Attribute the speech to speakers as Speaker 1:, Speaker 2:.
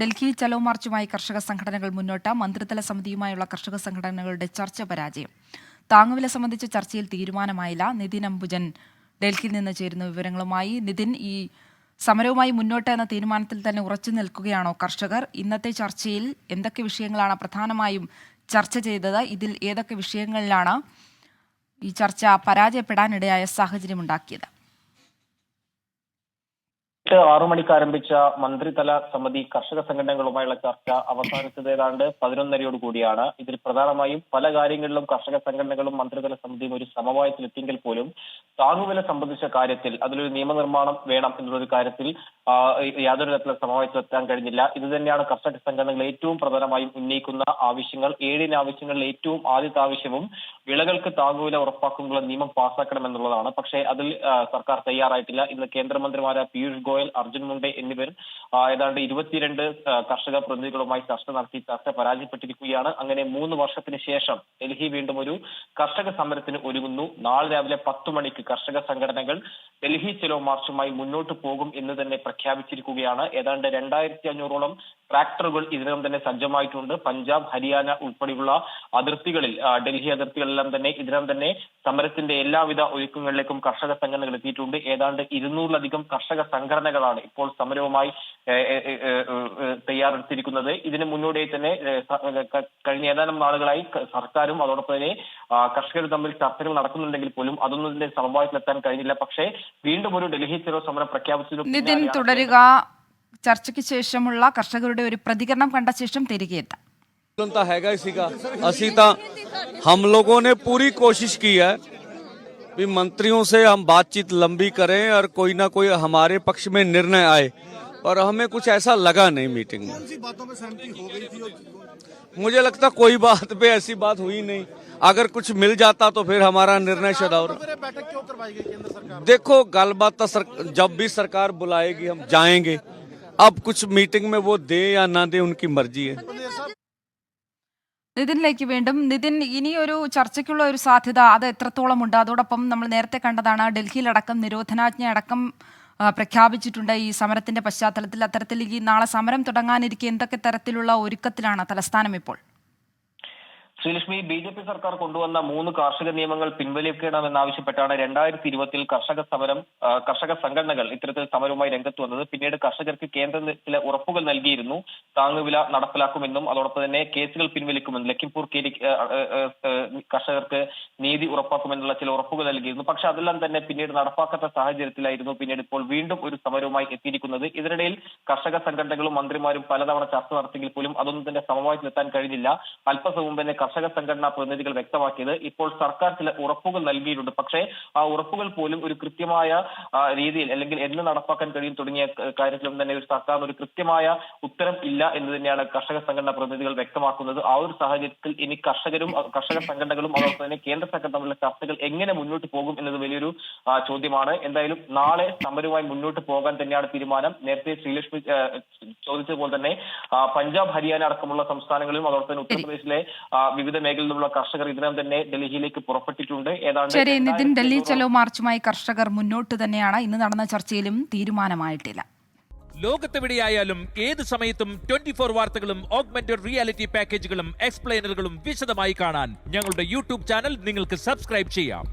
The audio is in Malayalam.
Speaker 1: ഡൽഹി ചലോ മാർച്ചുമായി കർഷക സംഘടനകൾ മുന്നോട്ട്. മന്ത്രിതല സമിതിയുമായുള്ള കർഷക സംഘടനകളുടെ ചർച്ച പരാജയം. താങ്ങുവില സംബന്ധിച്ച ചർച്ചയിൽ തീരുമാനമായില്ല. നിതിൻ അംബുജൻ ഡൽഹിയിൽ നിന്ന് ചേരുന്ന വിവരങ്ങളുമായി. നിതിൻ, ഈ സമരവുമായി മുന്നോട്ട് എന്ന തീരുമാനത്തിൽ തന്നെ ഉറച്ചു നിൽക്കുകയാണോ കർഷകർ? ഇന്നത്തെ ചർച്ചയിൽ എന്തൊക്കെ വിഷയങ്ങളാണ് പ്രധാനമായും ചർച്ച ചെയ്തത്? ഇതിൽ ഏതൊക്കെ വിഷയങ്ങളിലാണ് ഈ ചർച്ച പരാജയപ്പെടാനിടയായ സാഹചര്യം ഉണ്ടാക്കിയത്?
Speaker 2: 6 മണിക്ക് ആരംഭിച്ച മന്ത്രിതല സമിതി കർഷക സംഘടനകളുമായുള്ള ചർച്ച അവസാനിച്ചത് ഏതാണ്ട് 11:30 കൂടിയാണ്. ഇതിൽ പ്രധാനമായും പല കാര്യങ്ങളിലും കർഷക സംഘടനകളും മന്ത്രിതല സമിതിയും ഒരു സമവായത്തിലെത്തിയെങ്കിൽ പോലും താങ്ങുവില സംബന്ധിച്ച കാര്യത്തിൽ അതിലൊരു നിയമനിർമ്മാണം വേണം എന്നുള്ളൊരു കാര്യത്തിൽ യാതൊരു തരത്തിലുള്ള സമവായത്തിലെത്താൻ കഴിഞ്ഞില്ല. ഇത് തന്നെയാണ് കർഷക സംഘടനകൾ ഏറ്റവും പ്രധാനമായും ഉന്നയിക്കുന്ന ആവശ്യങ്ങൾ. 7 ആവശ്യങ്ങളിൽ ഏറ്റവും ആദ്യത്തെ ആവശ്യവും വിളകൾക്ക് താങ്ങുവില ഉറപ്പാക്കുന്നതിനുള്ള നിയമം പാസ്സാക്കണം എന്നുള്ളതാണ്. പക്ഷേ അതിൽ സർക്കാർ തയ്യാറായിട്ടില്ല. ഇന്ന് കേന്ദ്രമന്ത്രിമാരായ പീയൂഷ് ഗോയൽ, അർജുൻ മുണ്ടെ എന്നിവർ ഏതാണ്ട് 22 കർഷക പ്രതിനിധികളുമായി ചർച്ച നടത്തി. ചർച്ച പരാജയപ്പെട്ടിരിക്കുകയാണ്. അങ്ങനെ 3 വർഷത്തിന് ശേഷം ഡൽഹി വീണ്ടും ഒരു കർഷക സമരത്തിന് ഒരുങ്ങുന്നു. നാളെ രാവിലെ 10 മണിക്ക് കർഷക സംഘടനകൾ ഡൽഹി ചലോ മാർച്ചുമായി മുന്നോട്ട് പോകും എന്ന് തന്നെ പ്രഖ്യാപിച്ചിരിക്കുകയാണ്. ഏതാണ്ട് 2500ഓളം ട്രാക്ടറുകൾ ഇതിനകം തന്നെ സജ്ജമായിട്ടുണ്ട്. പഞ്ചാബ്, ഹരിയാന ഉൾപ്പെടെയുള്ള അതിർത്തികളിൽ, ഡൽഹി അതിർത്തികളെല്ലാം തന്നെ ഇതിനകം തന്നെ സമരത്തിന്റെ എല്ലാവിധ ഒരുക്കങ്ങളിലേക്കും കർഷക സംഘടനകൾ എത്തിയിട്ടുണ്ട്. ഏതാണ്ട് 200ലധികം കർഷക സംഘടനകളാണ് ഇപ്പോൾ സമരവുമായി തയ്യാറെടുത്തിരിക്കുന്നത്. ഇതിന് മുന്നോടിയായി തന്നെ കഴിഞ്ഞ ഏതാനും നാളുകളായി സർക്കാരും അതോടൊപ്പം തന്നെ കർഷകർ തമ്മിൽ ചർച്ചകൾ നടക്കുന്നുണ്ടെങ്കിൽ പോലും അതൊന്നും ഇതിന്റെ സമവായത്തിലെത്താൻ കഴിഞ്ഞില്ല. പക്ഷേ വീണ്ടും ഒരു ഡൽഹി ചലോ സമരം പ്രഖ്യാപിച്ചതിന്
Speaker 1: നിതിൻ തുടരുക. ചർച്ചയ്ക്ക് ശേഷമുള്ള കർഷകരുടെ ഒരു പ്രതികരണം കണ്ട ശേഷം തിരികെ എത്താം.
Speaker 3: हैगा इसी का असी ता हम लोगों ने पूरी कोशिश की है भी मंत्रियों से हम बातचीत लंबी करें और कोई ना कोई हमारे पक्ष में निर्णय आए, और हमें कुछ ऐसा लगा नहीं मीटिंग में।
Speaker 4: बातों में सहमति हो गई थी और
Speaker 3: मुझे लगता कोई बात पे ऐसी बात हुई नहीं। अगर कुछ मिल जाता तो फिर हमारा निर्णय शायद और।
Speaker 4: बैठक क्यों करवाई गई केंद्र सरकार?
Speaker 3: देखो गलबात तो जब भी सरकार बुलाएगी हम जाएंगे। अब कुछ मीटिंग में वो दे या ना दे उनकी मर्जी है।
Speaker 1: നിതിനിലേക്ക് വീണ്ടും. നിതിൻ, ഇനിയൊരു ചർച്ചയ്ക്കുള്ള ഒരു സാധ്യത അത് എത്രത്തോളം ഉണ്ട്? അതോടൊപ്പം നമ്മൾ നേരത്തെ കണ്ടതാണ്, ഡൽഹിയിലടക്കം നിരോധനാജ്ഞ അടക്കം പ്രഖ്യാപിച്ചിട്ടുണ്ട് ഈ സമരത്തിന്റെ പശ്ചാത്തലത്തിൽ. അത്തരത്തിൽ ഈ നാളെ സമരം തുടങ്ങാനിരിക്കെ എന്തൊക്കെ തരത്തിലുള്ള ഒരുക്കത്തിലാണ് തലസ്ഥാനം ഇപ്പോൾ?
Speaker 2: ശ്രീലക്ഷ്മി, ബി.ജെ.പി. സർക്കാർ കൊണ്ടുവന്ന 3 കാർഷിക നിയമങ്ങൾ പിൻവലിക്കണമെന്നാവശ്യപ്പെട്ടാണ് 2020 കർഷക സംഘടനകൾ ഇത്തരത്തിൽ സമരവുമായി രംഗത്ത് വന്നത്. പിന്നീട് കർഷകർക്ക് കേന്ദ്രം ചില ഉറപ്പുകൾ നൽകിയിരുന്നു. താങ്ങുവില നടപ്പിലാക്കുമെന്നും അതോടൊപ്പം തന്നെ കേസുകൾ പിൻവലിക്കുമെന്നും ലഖിംപൂർ കേരി കർഷകർക്ക് നീതി ഉറപ്പാക്കുമെന്നുള്ള ചില ഉറപ്പുകൾ നൽകിയിരുന്നു. പക്ഷെ അതെല്ലാം തന്നെ പിന്നീട് നടപ്പാക്കാത്ത സാഹചര്യത്തിലായിരുന്നു പിന്നീട് ഇപ്പോൾ വീണ്ടും ഒരു സമരവുമായി എത്തിയിരിക്കുന്നത്. ഇതിനിടയിൽ കർഷക സംഘടനകളും മന്ത്രിമാരും പലതവണ ചർച്ച നടത്തിയെങ്കിൽ പോലും അതൊന്നും തന്നെ സമവായത്തിലെത്താൻ കഴിഞ്ഞില്ല. അല്പസം മുമ്പ് തന്നെ കർഷക സംഘടനാ പ്രതിനിധികൾ വ്യക്തമാക്കിയത് ഇപ്പോൾ സർക്കാർ ചില ഉറപ്പുകൾ നൽകിയിട്ടുണ്ട്. പക്ഷേ ആ ഉറപ്പുകൾ പോലും ഒരു കൃത്യമായ രീതിയിൽ അല്ലെങ്കിൽ എന്ന് നടപ്പാക്കാൻ കഴിയും തുടങ്ങിയ കാര്യത്തിലും തന്നെ ഒരു സർക്കാർ ഒരു കൃത്യമായ ഉത്തരം ഇല്ല എന്ന് തന്നെയാണ് കർഷക സംഘടനാ പ്രതിനിധികൾ വ്യക്തമാക്കുന്നത്. ആ ഒരു സാഹചര്യത്തിൽ ഇനി കർഷകരും കർഷക സംഘടനകളും അതോടൊപ്പം തന്നെ കേന്ദ്ര സർക്കാർ തമ്മിലുള്ള ചർച്ചകൾ എങ്ങനെ മുന്നോട്ട് പോകും എന്നത് വലിയൊരു ചോദ്യമാണ്. എന്തായാലും നാളെ സമരവുമായി മുന്നോട്ട് പോകാൻ തന്നെയാണ് തീരുമാനം. നേരത്തെ ശ്രീലക്ഷ്മി ചോദിച്ചതുപോലെ തന്നെ പഞ്ചാബ്, ഹരിയാന അടക്കമുള്ള സംസ്ഥാനങ്ങളിലും അതോടൊപ്പം തന്നെ ഉത്തർപ്രദേശിലെ വിവിധ മേഖലയിലുള്ള കർഷകർ ഇതിനകം തന്നെ ഡൽഹിയിലേക്ക് പുറപ്പെട്ടിട്ടുണ്ട്.
Speaker 1: ശരി നിതിൻ, ഡൽഹി ചലോ മാർച്ചുമായി കർഷകർ മുന്നോട്ട് തന്നെയാണ്. ഇന്ന് നടന്ന ചർച്ചയിലും തീരുമാനമായിട്ടില്ല.
Speaker 5: ലോകത്തെവിടെയായാലും ഏത് സമയത്തും 24 വാർത്തകളും ഓഗ്മെന്റഡ് റിയാലിറ്റി പാക്കേജുകളും എക്സ്പ്ലെയിനറുകളും വിശദമായി കാണാൻ ഞങ്ങളുടെ യൂട്യൂബ് ചാനൽ നിങ്ങൾക്ക് സബ്സ്ക്രൈബ് ചെയ്യാം.